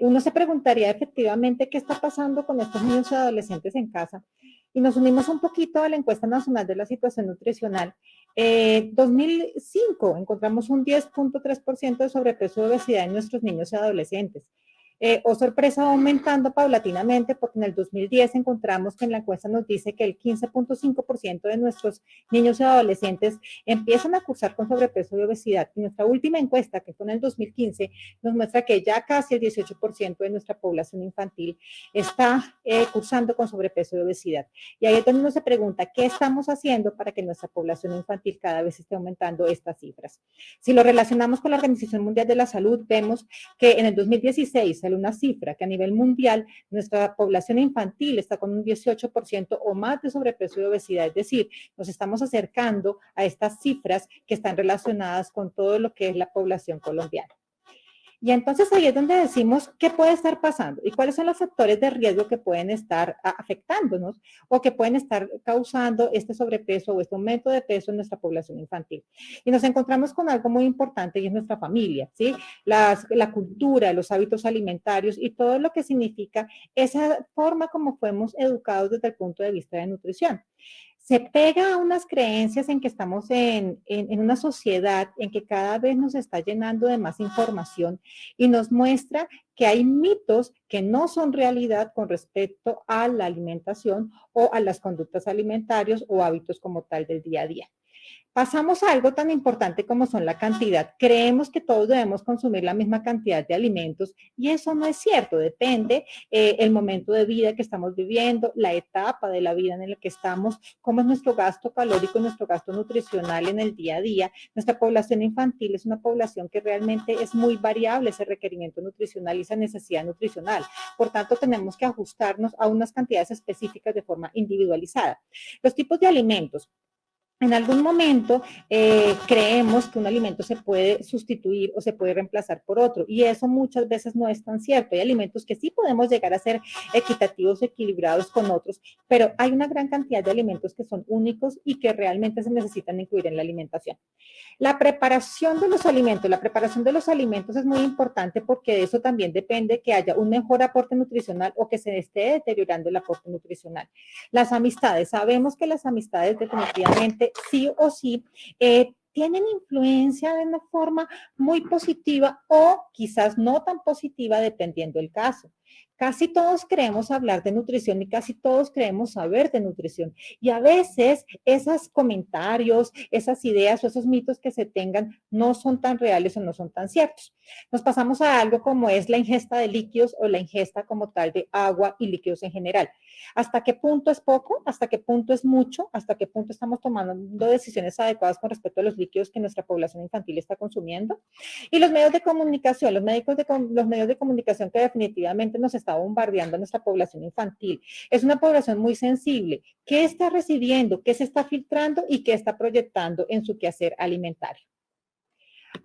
uno se preguntaría efectivamente qué está pasando con estos niños y adolescentes en casa. Y nos unimos un poquito a la encuesta nacional de la situación nutricional. 2005 encontramos un 10.3% de sobrepeso y obesidad en nuestros niños y adolescentes. Sorpresa, va aumentando paulatinamente porque en el 2010 encontramos que en la encuesta nos dice que el 15.5% de nuestros niños y adolescentes empiezan a cursar con sobrepeso y obesidad. Y nuestra última encuesta, que fue en el 2015, nos muestra que ya casi el 18% de nuestra población infantil está cursando con sobrepeso y obesidad. Y ahí es donde uno se pregunta, ¿qué estamos haciendo para que nuestra población infantil cada vez esté aumentando estas cifras? Si lo relacionamos con la Organización Mundial de la Salud, vemos que en el 2016 sale una cifra que a nivel mundial nuestra población infantil está con un 18% o más de sobrepeso y obesidad, es decir, nos estamos acercando a estas cifras que están relacionadas con todo lo que es la población colombiana. Y entonces ahí es donde decimos qué puede estar pasando y cuáles son los factores de riesgo que pueden estar afectándonos o que pueden estar causando este sobrepeso o este aumento de peso en nuestra población infantil. Y nos encontramos con algo muy importante y es nuestra familia, ¿sí? La cultura, los hábitos alimentarios y todo lo que significa esa forma como fuimos educados desde el punto de vista de nutrición. Se pega a unas creencias en que estamos en una sociedad en que cada vez nos está llenando de más información y nos muestra que hay mitos que no son realidad con respecto a la alimentación o a las conductas alimentarias o hábitos como tal del día a día. Pasamos a algo tan importante como son la cantidad. Creemos que todos debemos consumir la misma cantidad de alimentos y eso no es cierto. Depende el momento de vida que estamos viviendo, la etapa de la vida en la que estamos, cómo es nuestro gasto calórico, nuestro gasto nutricional en el día a día. Nuestra población infantil es una población que realmente es muy variable ese requerimiento nutricional y esa necesidad nutricional. Por tanto, tenemos que ajustarnos a unas cantidades específicas de forma individualizada. Los tipos de alimentos. En algún momento creemos que un alimento se puede sustituir o se puede reemplazar por otro y eso muchas veces no es tan cierto. Hay alimentos que sí podemos llegar a ser equitativos, equilibrados con otros, pero hay una gran cantidad de alimentos que son únicos y que realmente se necesitan incluir en la alimentación. La preparación de los alimentos es muy importante porque de eso también depende que haya un mejor aporte nutricional o que se esté deteriorando el aporte nutricional. Las amistades, sabemos que las amistades definitivamente sí o sí tienen influencia de una forma muy positiva o quizás no tan positiva dependiendo del caso. Casi todos queremos hablar de nutrición y casi todos queremos saber de nutrición. Y a veces esos comentarios, esas ideas o esos mitos que se tengan no son tan reales o no son tan ciertos. Nos pasamos a algo como es la ingesta de líquidos o la ingesta como tal de agua y líquidos en general. ¿Hasta qué punto es poco? ¿Hasta qué punto es mucho? ¿Hasta qué punto estamos tomando decisiones adecuadas con respecto a los líquidos que nuestra población infantil está consumiendo? Y los medios de comunicación, los medios de comunicación que definitivamente nos está bombardeando a nuestra población infantil. Es una población muy sensible. ¿Qué está recibiendo? ¿Qué se está filtrando? ¿Y qué está proyectando en su quehacer alimentario?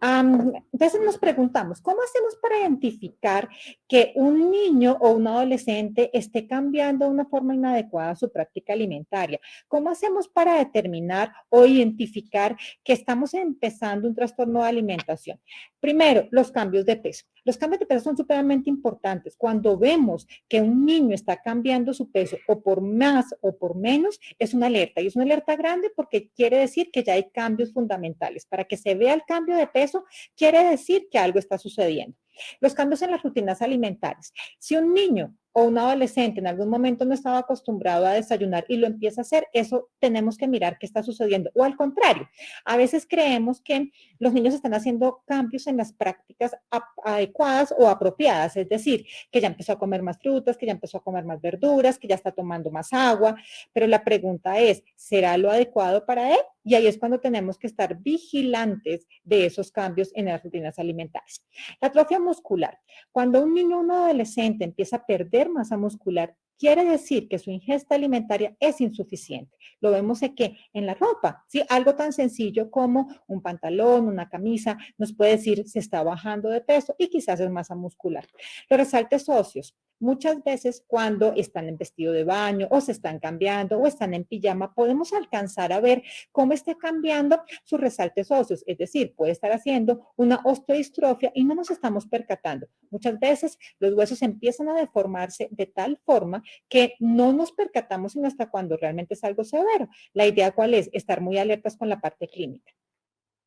Entonces nos preguntamos, ¿cómo hacemos para identificar que un niño o un adolescente esté cambiando de una forma inadecuada su práctica alimentaria? ¿Cómo hacemos para determinar o identificar que estamos empezando un trastorno de alimentación? Primero, los cambios de peso. Los cambios de peso son supremamente importantes. Cuando vemos que un niño está cambiando su peso o por más o por menos, es una alerta. Y es una alerta grande porque quiere decir que ya hay cambios fundamentales. Para que se vea el cambio de peso, quiere decir que algo está sucediendo. Los cambios en las rutinas alimentarias. Si un niño o un adolescente en algún momento no estaba acostumbrado a desayunar y lo empieza a hacer, eso tenemos que mirar qué está sucediendo. O al contrario, a veces creemos que los niños están haciendo cambios en las prácticas adecuadas o apropiadas, es decir, que ya empezó a comer más frutas, que ya empezó a comer más verduras, que ya está tomando más agua, pero la pregunta es, ¿será lo adecuado para él? Y ahí es cuando tenemos que estar vigilantes de esos cambios en las rutinas alimentarias. La atrofia muscular. Cuando un niño o un adolescente empieza a perder masa muscular, quiere decir que su ingesta alimentaria es insuficiente. Lo vemos en la ropa, ¿sí? Algo tan sencillo como un pantalón, una camisa, nos puede decir se está bajando de peso y quizás es masa muscular. Los resaltes óseos. muchas veces cuando están en vestido de baño o se están cambiando o están en pijama, podemos alcanzar a ver cómo está cambiando sus resaltes óseos, es decir, puede estar haciendo una osteodistrofia y no nos estamos percatando. Muchas veces los huesos empiezan a deformarse de tal forma que no nos percatamos sino hasta cuando realmente es algo severo. La idea, ¿cuál es? Estar muy alertas con la parte clínica.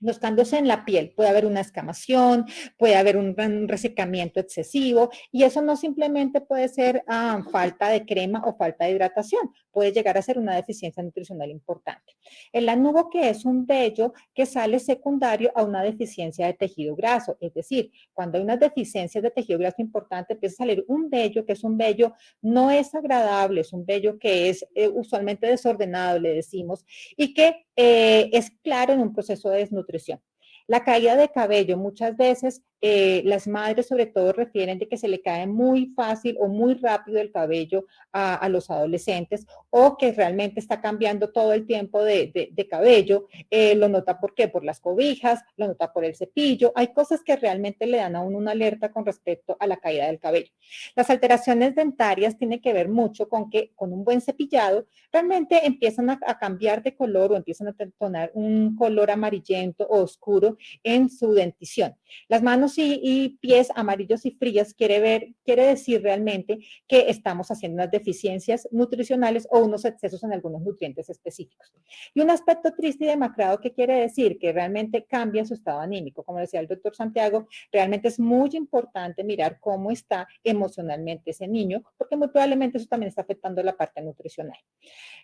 Los cambios en la piel, puede haber una escamación, puede haber un resecamiento excesivo y eso no simplemente puede ser falta de crema o falta de hidratación, puede llegar a ser una deficiencia nutricional importante. El lanugo, que es un vello que sale secundario a una deficiencia de tejido graso, es decir, cuando hay unas deficiencias de tejido graso importante, empieza a salir un vello que es un vello no es agradable, es un vello que es usualmente desordenado, le decimos, y que es claro en un proceso de desnutrición. La caída de cabello, muchas veces las madres sobre todo refieren de que se le cae muy fácil o muy rápido el cabello a los adolescentes o que realmente está cambiando todo el tiempo de cabello. Lo nota por qué, por las cobijas, lo nota por el cepillo. Hay cosas que realmente le dan a uno una alerta con respecto a la caída del cabello. Las alteraciones dentarias tienen que ver mucho con que con un buen cepillado realmente empiezan a cambiar de color o empiezan a tonar un color amarillento o oscuro en su dentición. Las manos y pies amarillos y frías quiere decir realmente que estamos haciendo unas deficiencias nutricionales o unos excesos en algunos nutrientes específicos. Y un aspecto triste y demacrado que quiere decir que realmente cambia su estado anímico. Como decía el doctor Santiago, realmente es muy importante mirar cómo está emocionalmente ese niño, porque muy probablemente eso también está afectando la parte nutricional.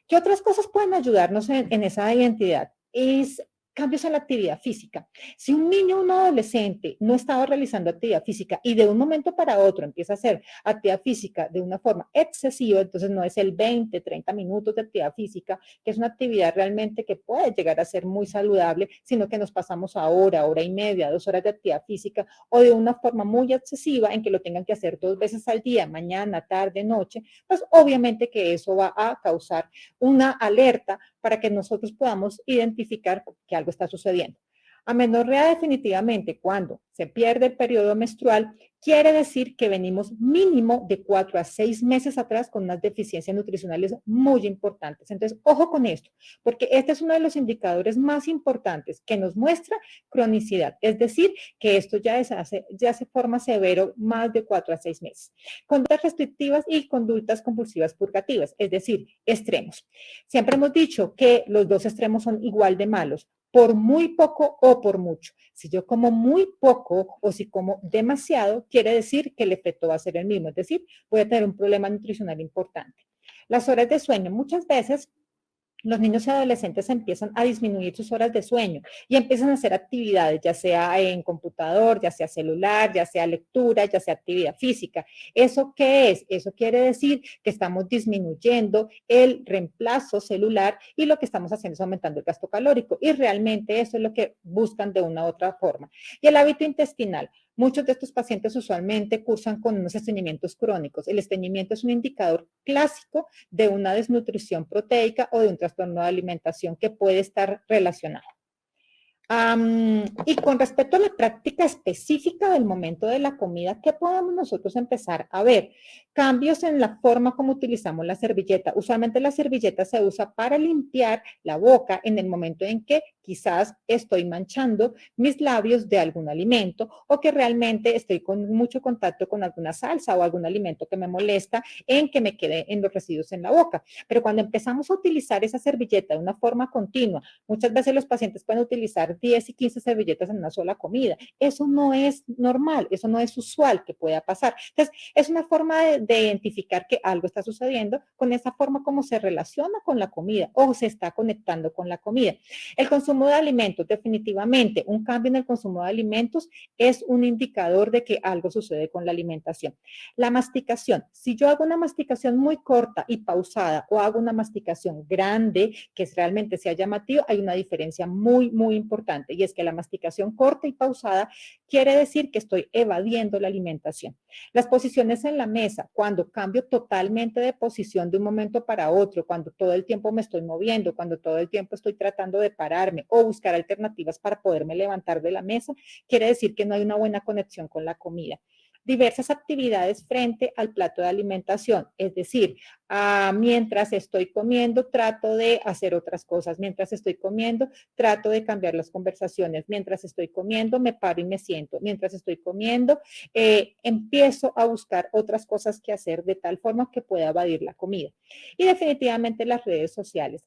¿Qué otras cosas pueden ayudarnos en esa identidad? Es cambios en la actividad física. Si un niño o un adolescente no estaba realizando actividad física y de un momento para otro empieza a hacer actividad física de una forma excesiva, entonces no es el 20, 30 minutos de actividad física, que es una actividad realmente que puede llegar a ser muy saludable, sino que nos pasamos a hora y media, 2 horas de actividad física o de una forma muy excesiva en que lo tengan que hacer 2 veces al día, mañana, tarde, noche, pues obviamente que eso va a causar una alerta para que nosotros podamos identificar que algo está sucediendo. Amenorrea definitivamente cuando se pierde el periodo menstrual, quiere decir que venimos mínimo de 4 a 6 meses atrás con unas deficiencias nutricionales muy importantes. Entonces, ojo con esto, porque este es uno de los indicadores más importantes que nos muestra cronicidad, es decir, que esto ya se forma severo más de 4 a 6 meses. Conductas restrictivas y conductas compulsivas purgativas, es decir, extremos. Siempre hemos dicho que los dos extremos son igual de malos, por muy poco o por mucho. Si yo como muy poco o si como demasiado, quiere decir que el efecto va a ser el mismo, es decir, voy a tener un problema nutricional importante. Las horas de sueño, muchas veces los niños y adolescentes empiezan a disminuir sus horas de sueño y empiezan a hacer actividades, ya sea en computador, ya sea celular, ya sea lectura, ya sea actividad física. ¿Eso qué es? Eso quiere decir que estamos disminuyendo el reemplazo celular y lo que estamos haciendo es aumentando el gasto calórico. Y realmente eso es lo que buscan de una u otra forma. Y el hábito intestinal. Muchos de estos pacientes usualmente cursan con unos estreñimientos crónicos. El estreñimiento es un indicador clásico de una desnutrición proteica o de un trastorno de alimentación que puede estar relacionado. Y con respecto a la práctica específica del momento de la comida, ¿qué podemos nosotros empezar a ver? Cambios en la forma como utilizamos la servilleta. Usualmente la servilleta se usa para limpiar la boca en el momento en que quizás estoy manchando mis labios de algún alimento o que realmente estoy con mucho contacto con alguna salsa o algún alimento que me molesta en que me quede en los residuos en la boca. Pero cuando empezamos a utilizar esa servilleta de una forma continua, muchas veces los pacientes pueden utilizar 10 y 15 servilletas en una sola comida. Eso no es normal, eso no es usual que pueda pasar. Entonces, es una forma de identificar que algo está sucediendo con esa forma como se relaciona con la comida o se está conectando con la comida. El consumo de alimentos, definitivamente, un cambio en el consumo de alimentos es un indicador de que algo sucede con la alimentación. La masticación, si yo hago una masticación muy corta y pausada o hago una masticación grande, que realmente sea llamativo, hay una diferencia muy importante y es que la masticación corta y pausada quiere decir que estoy evadiendo la alimentación. Las posiciones en la mesa, cuando cambio totalmente de posición de un momento para otro, cuando todo el tiempo me estoy moviendo, cuando todo el tiempo estoy tratando de pararme o buscar alternativas para poderme levantar de la mesa, quiere decir que no hay una buena conexión con la comida. diversas actividades frente al plato de alimentación, es decir, mientras estoy comiendo trato de hacer otras cosas, mientras estoy comiendo trato de cambiar las conversaciones, mientras estoy comiendo me paro y me siento, mientras estoy comiendo empiezo a buscar otras cosas que hacer de tal forma que pueda evadir la comida. Y definitivamente las redes sociales.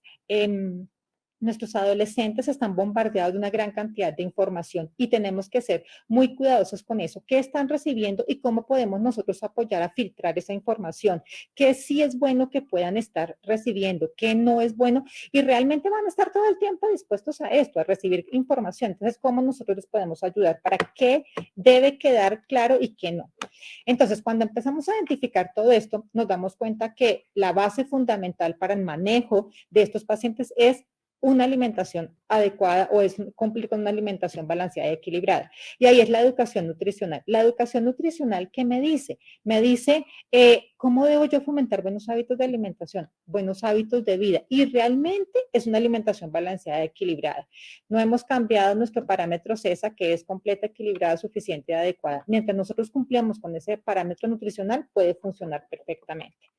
Nuestros adolescentes están bombardeados de una gran cantidad de información y tenemos que ser muy cuidadosos con eso. ¿Qué están recibiendo y cómo podemos nosotros apoyar a filtrar esa información? ¿Qué sí es bueno que puedan estar recibiendo? ¿Qué no es bueno? Y realmente van a estar todo el tiempo dispuestos a esto, a recibir información. Entonces, ¿cómo nosotros les podemos ayudar para qué debe quedar claro y qué no? Entonces, cuando empezamos a identificar todo esto, nos damos cuenta que la base fundamental para el manejo de estos pacientes es una alimentación adecuada o es cumplir con una alimentación balanceada y equilibrada. Y ahí es la educación nutricional. La educación nutricional, ¿qué me dice? Me dice cómo debo yo fomentar buenos hábitos de alimentación, buenos hábitos de vida. Y realmente es una alimentación balanceada y equilibrada. No hemos cambiado nuestro parámetro CESA, que es completa, equilibrada, suficiente y adecuada. Mientras nosotros cumplamos con ese parámetro nutricional, puede funcionar perfectamente.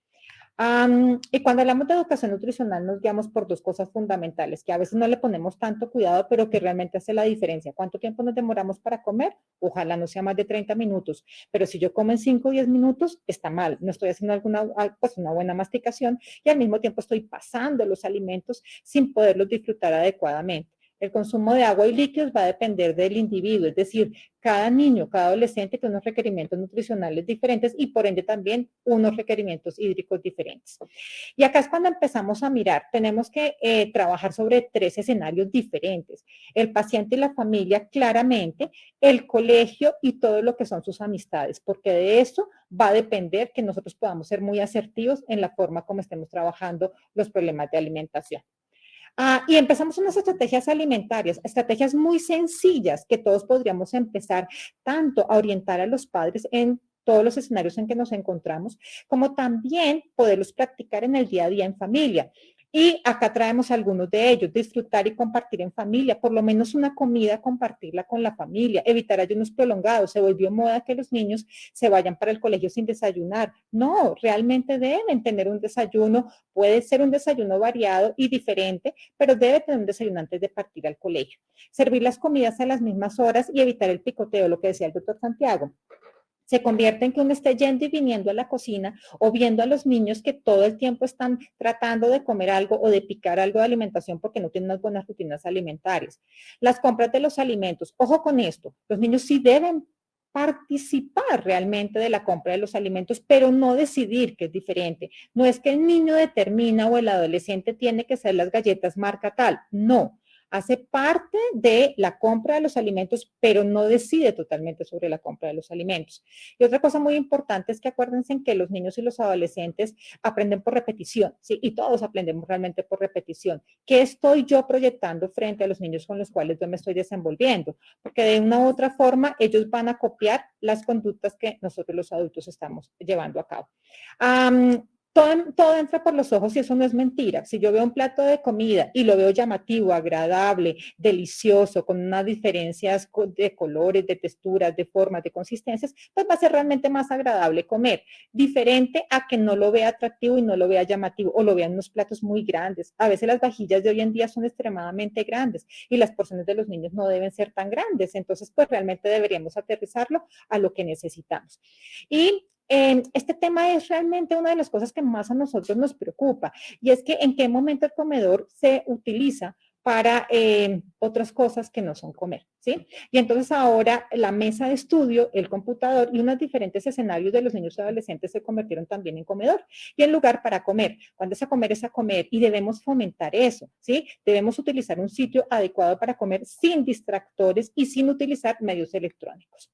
Y cuando hablamos de educación nutricional nos guiamos por dos cosas fundamentales, que a veces no le ponemos tanto cuidado, pero que realmente hace la diferencia. ¿Cuánto tiempo nos demoramos para comer? Ojalá no sea más de 30 minutos, pero si yo como en 5 o 10 minutos, está mal. No estoy haciendo pues una buena masticación y al mismo tiempo estoy pasando los alimentos sin poderlos disfrutar adecuadamente. El consumo de agua y líquidos va a depender del individuo, es decir, cada niño, cada adolescente tiene unos requerimientos nutricionales diferentes y por ende también unos requerimientos hídricos diferentes. Y acá es cuando empezamos a mirar, tenemos que trabajar sobre 3 escenarios diferentes. El paciente y la familia claramente, el colegio y todo lo que son sus amistades, porque de eso va a depender que nosotros podamos ser muy asertivos en la forma como estemos trabajando los problemas de alimentación. Y empezamos unas estrategias alimentarias, estrategias muy sencillas que todos podríamos empezar tanto a orientar a los padres en todos los escenarios en que nos encontramos, como también poderlos practicar en el día a día en familia. Y acá traemos algunos de ellos, disfrutar y compartir en familia, por lo menos una comida, compartirla con la familia, evitar ayunos prolongados. Se volvió moda que los niños se vayan para el colegio sin desayunar. No, realmente deben tener un desayuno, puede ser un desayuno variado y diferente, pero debe tener un desayuno antes de partir al colegio. Servir las comidas a las mismas horas y evitar el picoteo, lo que decía el doctor Santiago. Se convierte en que uno esté yendo y viniendo a la cocina o viendo a los niños que todo el tiempo están tratando de comer algo o de picar algo de alimentación porque no tienen unas buenas rutinas alimentarias. Las compras de los alimentos. Ojo con esto, los niños sí deben participar realmente de la compra de los alimentos, pero no decidir, que es diferente. No es que el niño determina o el adolescente tiene que ser las galletas marca tal, no. Hace parte de la compra de los alimentos, pero no decide totalmente sobre la compra de los alimentos. Y otra cosa muy importante es que acuérdense en que los niños y los adolescentes aprenden por repetición, ¿sí? Y todos aprendemos realmente por repetición. ¿Qué estoy yo proyectando frente a los niños con los cuales yo me estoy desenvolviendo? Porque de una u otra forma ellos van a copiar las conductas que nosotros los adultos estamos llevando a cabo. Todo entra por los ojos y eso no es mentira. Si yo veo un plato de comida y lo veo llamativo, agradable, delicioso, con unas diferencias de colores, de texturas, de formas, de consistencias, pues va a ser realmente más agradable comer. Diferente a que no lo vea atractivo y no lo vea llamativo o lo vean unos platos muy grandes. A veces las vajillas de hoy en día son extremadamente grandes y las porciones de los niños no deben ser tan grandes. Entonces, pues realmente deberíamos aterrizarlo a lo que necesitamos. Y este tema es realmente una de las cosas que más a nosotros nos preocupa y es que en qué momento el comedor se utiliza para otras cosas que no son comer, ¿sí? Y entonces ahora la mesa de estudio, el computador y unos diferentes escenarios de los niños y adolescentes se convirtieron también en comedor y en lugar para comer. Cuando es a comer y debemos fomentar eso, ¿sí? Debemos utilizar un sitio adecuado para comer sin distractores y sin utilizar medios electrónicos.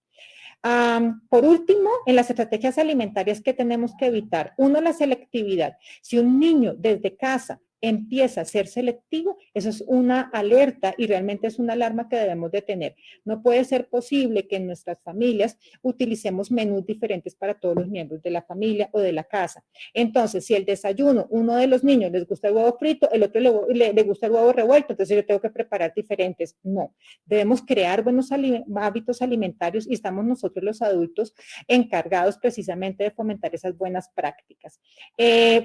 Por último, en las estrategias alimentarias que tenemos que evitar, uno, la selectividad. Si un niño desde casa empieza a ser selectivo, eso es una alerta y realmente es una alarma que debemos de tener. No puede ser posible que en nuestras familias utilicemos menús diferentes para todos los miembros de la familia o de la casa. Entonces, si el desayuno, uno de los niños les gusta el huevo frito, el otro le gusta el huevo revuelto, entonces yo tengo que preparar diferentes. No, debemos crear buenos hábitos alimentarios y estamos nosotros los adultos encargados precisamente de fomentar esas buenas prácticas.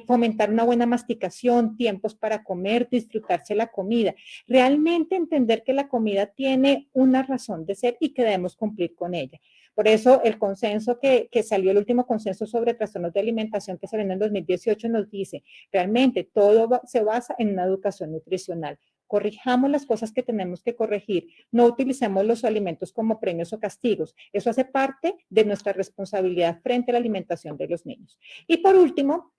Fomentar una buena masticación, tiempos para comer, disfrutarse la comida. Realmente entender que la comida tiene una razón de ser y que debemos cumplir con ella. Por eso el consenso que salió, el último consenso sobre trastornos de alimentación que salió en el 2018 nos dice, realmente todo se basa en una educación nutricional. Corrijamos las cosas que tenemos que corregir. No utilicemos los alimentos como premios o castigos. Eso hace parte de nuestra responsabilidad frente a la alimentación de los niños. Y por último,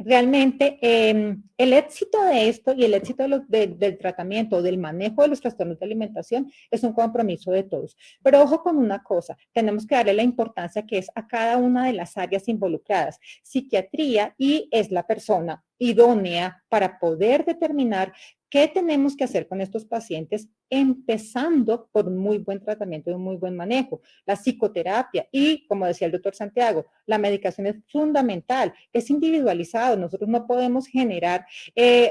realmente el éxito de esto y el éxito del tratamiento, del manejo de los trastornos de alimentación es un compromiso de todos. Pero ojo con una cosa, tenemos que darle la importancia que es a cada una de las áreas involucradas. Psiquiatría y es la persona idónea para poder determinar qué tenemos que hacer con estos pacientes, empezando por un muy buen tratamiento y un muy buen manejo. La psicoterapia y, como decía el doctor Santiago, la medicación es fundamental, es individualizado, nosotros no podemos generar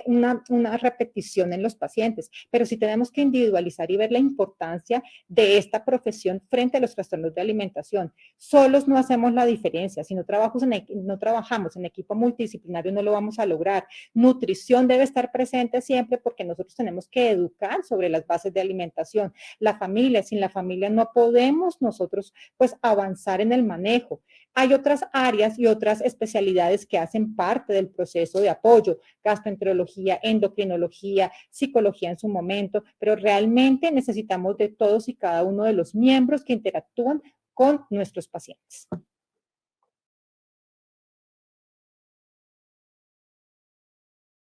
una repetición en los pacientes, pero sí tenemos que individualizar y ver la importancia de esta profesión frente a los trastornos de alimentación. Solos no hacemos la diferencia, si no trabajamos en equipo multidisciplinario no lo vamos a lograr. Nutrición debe estar presente siempre porque nosotros tenemos que educar sobre las bases de alimentación. La familia, sin la familia no podemos nosotros pues avanzar en el manejo. Hay otras áreas y otras especialidades que hacen parte del proceso de apoyo, gastroenterología, endocrinología, psicología en su momento, pero realmente necesitamos de todos y cada uno de los miembros que interactúan con nuestros pacientes.